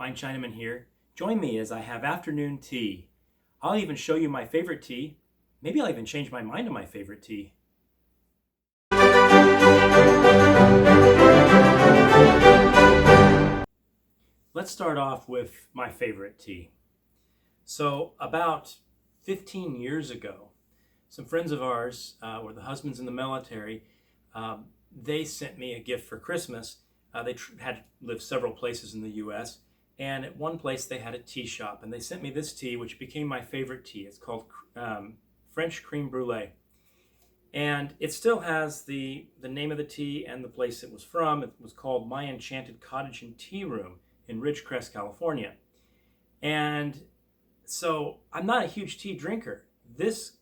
Fine Chinaman here. Join me as I have afternoon tea. I'll even show you my favorite tea. Maybe I'll even change my mind on my favorite tea. Let's start off with my favorite tea. So about 15 years ago, some friends of ours were the husbands in the military. They sent me a gift for Christmas. They had lived several places in the U.S., and at one place they had a tea shop, and they sent me this tea, which became my favorite tea. It's called French Creme Brulee, and it still has the name of the tea and the place it was from. It was called My Enchanted Cottage and Tea Room in Ridgecrest, California. And so I'm not a huge tea drinker. This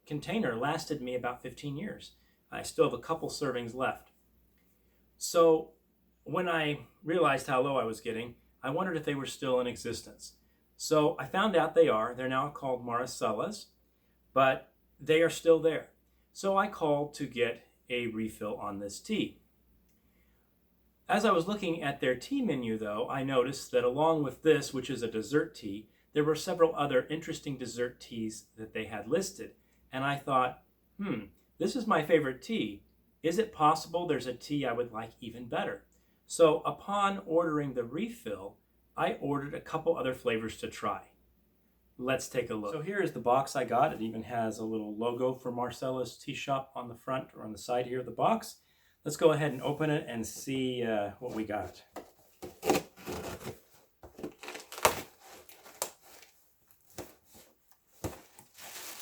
container lasted me about 15 years. I still have a couple servings left. So when I realized how low I was getting, I wondered if they were still in existence. So I found out they are. They're now called Maricellas, but they are still there. So I called to get a refill on this tea. As I was looking at their tea menu, though, I noticed that along with this, which is a dessert tea, there were several other interesting dessert teas that they had listed. And I thought, this is my favorite tea. Is it possible there's a tea I would like even better? So upon ordering the refill, I ordered a couple other flavors to try. Let's take a look. So here is the box I got. It even has a little logo for Maricella's Tea Shop on the front or on the side here of the box. Let's go ahead and open it and see what we got.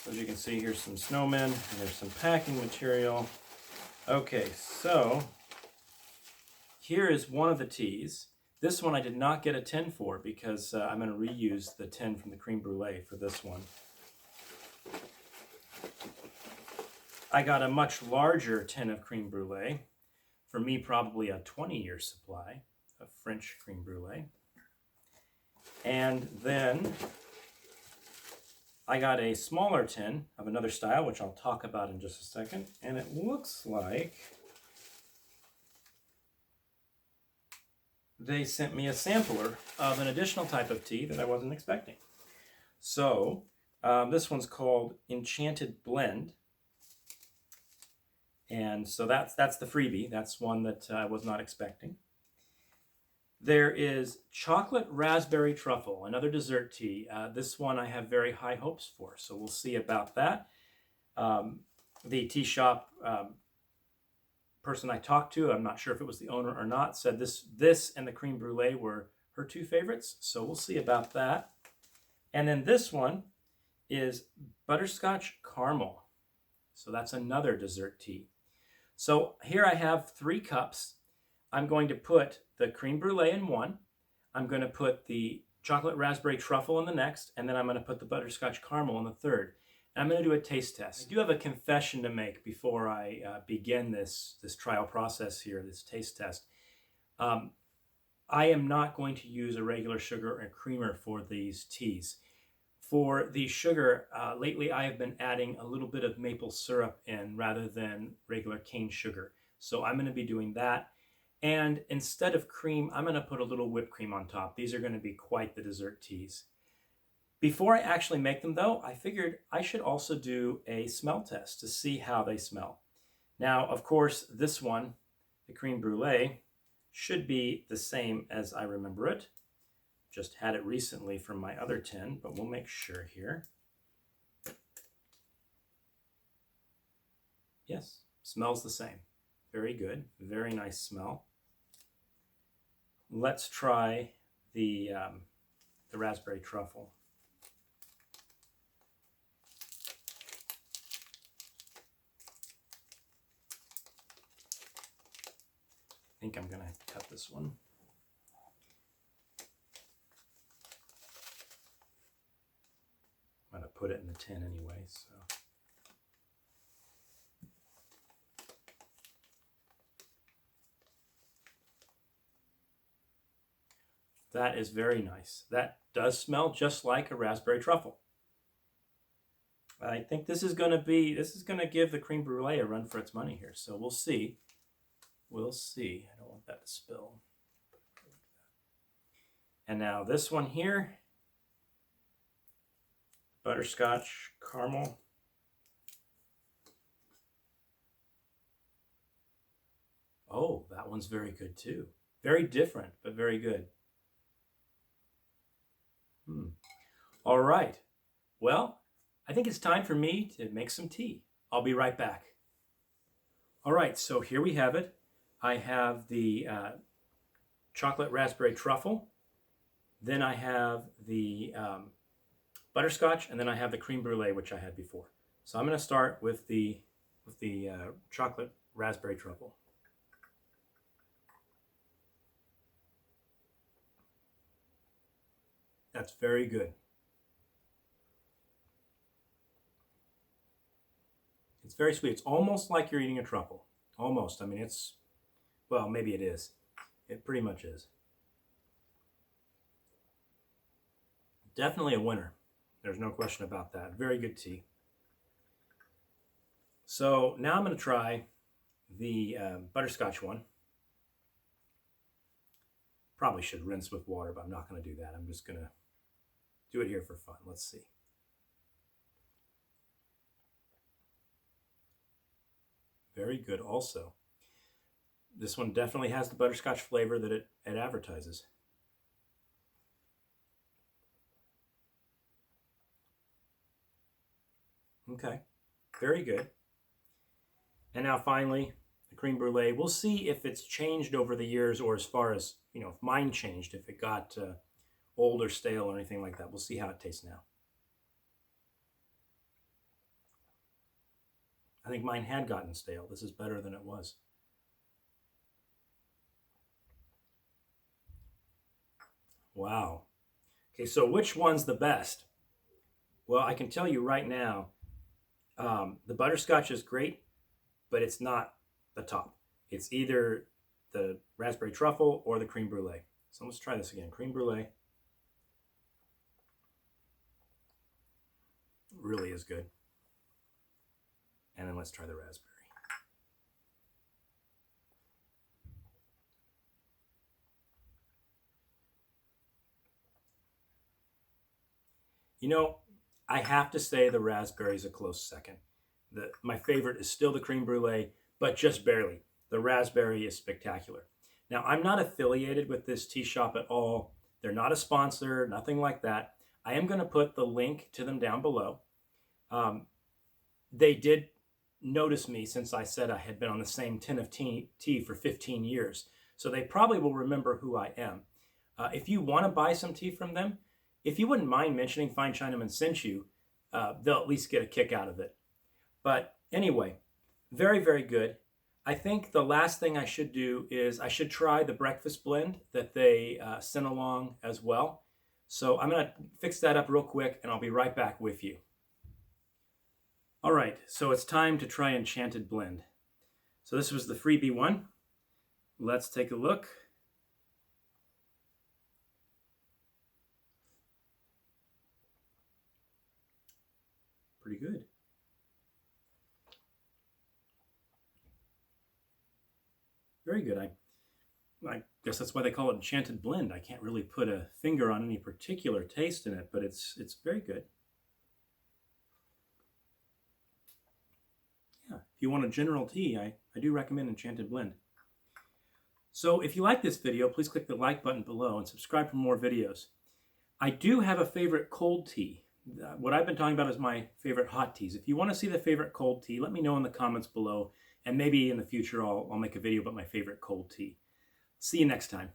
As you can see, here's some snowmen, and there's some packing material. Okay, so here is one of the teas. This one I did not get a tin for because I'm going to reuse the tin from the creme brulee for this one. I got a much larger tin of creme brulee. For me, probably a 20-year supply of French creme brulee. And then I got a smaller tin of another style, which I'll talk about in just a second. And it looks like they sent me a sampler of an additional type of tea that I wasn't expecting. So this one's called Enchanted Blend. And so that's the freebie. That's one that I was not expecting. There is Chocolate Raspberry Truffle, another dessert tea. This one I have very high hopes for, so we'll see about that. The tea shop person I talked to, I'm not sure if it was the owner or not, said this and the creme brulee were her two favorites, so we'll see about that. And then this one is Butterscotch Caramel. So that's another dessert tea. So here I have 3 cups. I'm going to put the creme brulee in one. I'm going to put the chocolate raspberry truffle in the next, and then I'm going to put the butterscotch caramel in the third. And I'm going to do a taste test. I do have a confession to make before I begin this trial process here, this taste test. I am not going to use a regular sugar or creamer for these teas. For the sugar, lately I have been adding a little bit of maple syrup in rather than regular cane sugar. So I'm going to be doing that. And instead of cream, I'm going to put a little whipped cream on top. These are going to be quite the dessert teas. Before I actually make them, though, I figured I should also do a smell test to see how they smell. Now, of course, this one, the creme brulee, should be the same as I remember it. Just had it recently from my other tin, but we'll make sure here. Yes, smells the same. Very good, very nice smell. Let's try the raspberry truffle. I think I'm going to cut this one. I'm going to put it in the tin anyway, so. That is very nice. That does smell just like a raspberry truffle. I think this is going to give the creme brulee a run for its money here. So we'll see. We'll see. I don't want that to spill. And now this one here, butterscotch caramel. Oh, that one's very good too. Very different, but very good. All right. Well, I think it's time for me to make some tea. I'll be right back. All right, so here we have it. I have the chocolate raspberry truffle. Then I have the butterscotch, and then I have the creme brulee, which I had before. So I'm going to start with the chocolate raspberry truffle. That's very good. It's very sweet. It's almost like you're eating a truffle. Almost. I mean, it's, well, maybe it is. It pretty much is. Definitely a winner. There's no question about that. Very good tea. So now I'm going to try the butterscotch one. Probably should rinse with water, but I'm not going to do that. I'm just going to do it here for fun. Let's see. Very good also. This one definitely has the butterscotch flavor that it advertises. Okay, very good. And now finally, the creme brulee. We'll see if it's changed over the years, or as far as, you know, if mine changed, if it got old or stale or anything like that. We'll see how it tastes now. I think mine had gotten stale. This is better than it was. Wow. Okay, so which one's the best? Well, I can tell you right now, the butterscotch is great, but it's not the top. It's either the raspberry truffle or the creme brulee. So let's try this again. Creme brulee really is good. And then let's try the raspberry. You know, I have to say the raspberry is a close second. My favorite is still the creme brulee, but just barely. The raspberry is spectacular. Now, I'm not affiliated with this tea shop at all. They're not a sponsor, nothing like that. I am going to put the link to them down below. They did notice me since I said I had been on the same tin of tea for 15 years. So they probably will remember who I am. If you want to buy some tea from them, if you wouldn't mind mentioning Fine Chinaman sent you, they'll at least get a kick out of it. But anyway, very, very good. I think the last thing I should do is I should try the breakfast blend that they sent along as well. So I'm going to fix that up real quick, and I'll be right back with you. All right, so it's time to try Enchanted Blend. So this was the freebie one. Let's take a look. Pretty good. Very good. I guess that's why they call it Enchanted Blend. I can't really put a finger on any particular taste in it, but it's very good. Yeah, if you want a general tea, I do recommend Enchanted Blend. So if you like this video, please click the like button below and subscribe for more videos. I do have a favorite cold tea. What I've been talking about is my favorite hot teas. If you want to see the favorite cold tea, let me know in the comments below, and maybe in the future I'll make a video about my favorite cold tea. See you next time.